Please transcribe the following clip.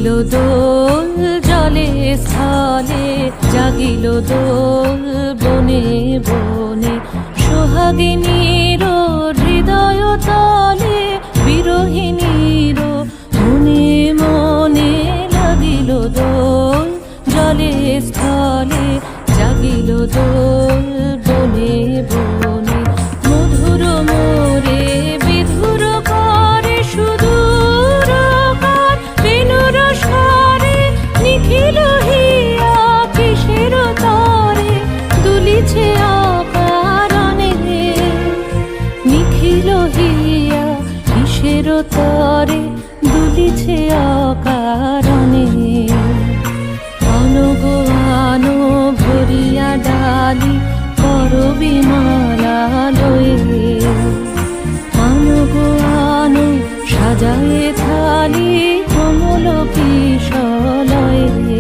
জাগিল দোল জলে স্থলে, জাগিল দোল বনে বনে। সোহাগিনীর হৃদয় তলে, বিরহিণীর মনে মনে লাগিল দোল জলে স্থলে, জাগিল দোল বনে বনে। মধুর মোরে বিধুর করে সুদূর কার, বেণুর স্বরে নিখিল হিয়া কিসের তরে দুলিছে অকারণে। নিখিল হিয়া কিসের তরে দুলিছে অকারণে। আনো আনো ভরিয়া ডালি করবি মালা লয়ে, আনো আনো সাজায়ে থালি কমল কিশলয়ে।